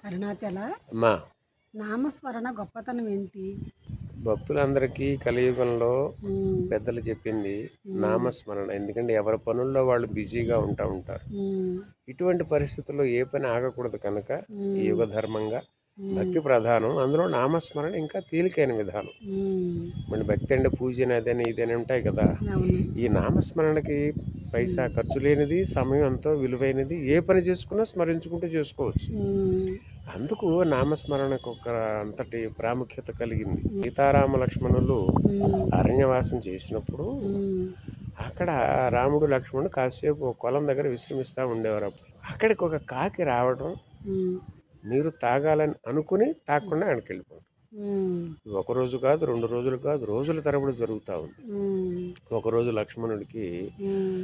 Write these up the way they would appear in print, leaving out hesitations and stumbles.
అరుణాచల అమ్మా నామస్మరణ గొప్పతనం ఏంటి? భక్తులందరికీ కలియుగంలో హ్మ్. పెద్దలు చెప్పింది హ్మ్. నామస్మరణ. ఎందుకంటే ఎవరి పనుల్లో వాళ్ళు బిజీగా ఉంటారు. హ్మ్. ఇటువంటి పరిస్థితుల్లో ఏ పని ఆగకూడదు కనుక ఈ హ్మ్. యుగ ధర్మంగా హ్మ్. భక్తి ప్రధానం. అందులో నామస్మరణ ఇంకా తేలికైన విధానం. హ్మ్. మన భక్తి అంటే పూజని అదని ఇదని ఉంటాయి కదా. అవును. ఈ నామస్మరణకి పైసా హ్మ్. ఖర్చు లేనిది, సమయం ఎంతో విలువైనది. ఏ పని చేసుకున్నా స్మరించుకుంటూ చేసుకోవచ్చు. హ్మ్. అందుకు నామస్మరణకు ఒక అంతటి ప్రాముఖ్యత కలిగింది. సీతారామ లక్ష్మణులు హ్మ్. అరణ్యవాసం చేసినప్పుడు హ్మ్. అక్కడ రాముడు లక్ష్మణుడు కాసేపు ఒక పొలం దగ్గర విశ్రమిస్తూ ఉండేవారు. అక్కడికి ఒక కాకి రావడం, హ్మ్. నీరు తాగాలని అనుకుని తాగకుండా వెనక్కి వెళ్ళిపోవడం. హ్మ్. ఒక రోజు కాదు, 2 రోజులు కాదు, రోజుల తరబడి జరుగుతూ ఉంది. హ్మ్. ఒకరోజు లక్ష్మణుడికి హ్మ్.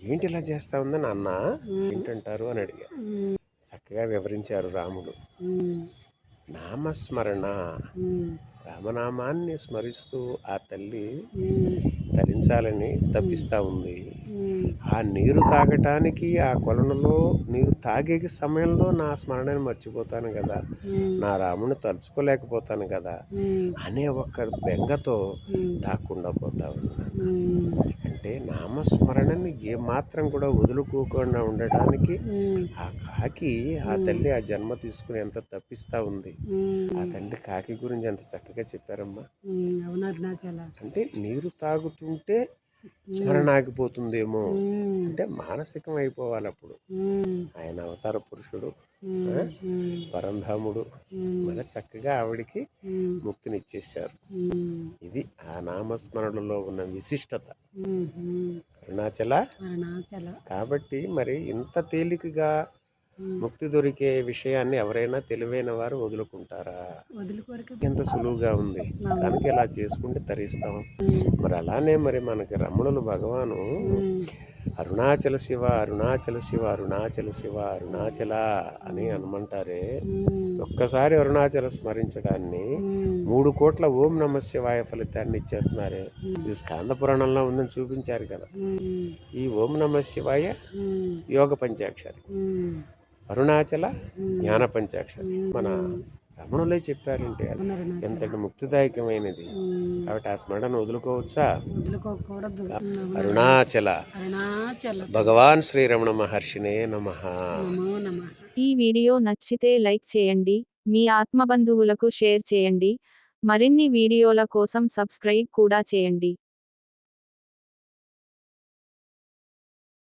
ఏంటి ఇలా చేస్తా ఉందని అన్న హ్మ్. ఏంటంటారు అని అడిగారు. హ్మ్. చక్కగా వివరించారు రాముడు. హ్మ్. నామస్మరణ, హ్మ్. రామనామాన్ని స్మరిస్తూ ఆ తల్లి హ్మ్. తరించాలని హ్మ్. తప్పిస్తూ ఉంది. హ్మ్. ఆ నీరు తాగటానికి ఆ కొలనులో నీరు తాగే సమయంలో నా స్మరణని మర్చిపోతాను కదా, హ్మ్. నా రాముని తలుచుకోలేకపోతాను కదా హ్మ్. అనే ఒక బెంగతో హ్మ్. తాకుండా పోతా ఉన్నాను. హ్మ్. అంటే నామస్మరణని ఏమాత్రం కూడా వదులుకోకుండా ఉండటానికి హ్మ్. ఆ కాకి, ఆ హ్మ్. తల్లి ఆ జన్మ తీసుకుని ఎంత తప్పిస్తూ ఉంది. ఆ హ్మ్. తండ్రి కాకి గురించి ఎంత చక్కగా చెప్పారమ్మా. అవును అరుణాచల. అంటే నీరు తాగుతుంటే హ్మ్. స్మరణ ఆగిపోతుందేమో, హ్మ్. అంటే మానసికం అయిపోవాలి అప్పుడు. హ్మ్. ఆయన అవతార పురుషుడు, ఆ, హ్మ్. హ్మ్. పరంధాముడు, హ్మ్. మన చక్కగా ఆవిడికి హ్మ్. ముక్తినిచ్చేశారు. హ్మ్. ఇది ఆ నామస్మరణలో ఉన్న విశిష్టత. హుహు. అరుణాచల. అరుణాచల. కాబట్టి మరి ఇంత తేలికగా హ్మ్. ముక్తి దొరికే విషయాన్ని ఎవరైనా తెలివైన వారు వదులుకుంటారా? వదులుకోరు కదా! ఎంత సులువుగా ఉంది. అవును. కనుక ఇలా చేసుకుంటే తరిస్తాం. హ్మ్. మరి అలానే మరి మనకి రమణులు భగవాను హ్మ్. అరుణాచల శివ, అరుణాచల శివ, అరుణాచల శివ, అరుణాచల అని హ్మ్. అనమంటారే. హ్మ్. ఒక్కసారి అరుణాచల స్మరించడాన్ని హ్మ్. 3,00,00,000 ఓం నమ శివాయ ఫలితాన్ని ఇచ్చేస్తున్నారు. హ్మ్. ఇది స్కాంద పురాణంలో ఉందని చూపించారు కదా. హ్మ్. ఈ ఓం నమ శివాయ హ్మ్. యోగ పంచాక్షరి, హ్మ్. అరుణాచల హ్మ్. జ్ఞాన పంచాక్షరి. మన హ్మ్. రమణులే చెప్పారంటే అది అవును అరుణాచల. ఎంతటి ముక్తిదాయకమైనది. హ్మ్. కాబట్టి ఆ స్మరణ వదులుకోవచ్చా? వదులుకోకూడదు. అవును అరుణాచల. అరుణాచల అరుణాచల. భగవాన్ శ్రీరమణ మహర్షినే నమః. నమో నమః. ఈ వీడియో నచ్చితే లైక్ చేయండి, మీ ఆత్మబంధువులకు షేర్ చేయండి, మరిన్ని వీడియోల కోసం సబ్స్క్రైబ్ కూడా చేయండి.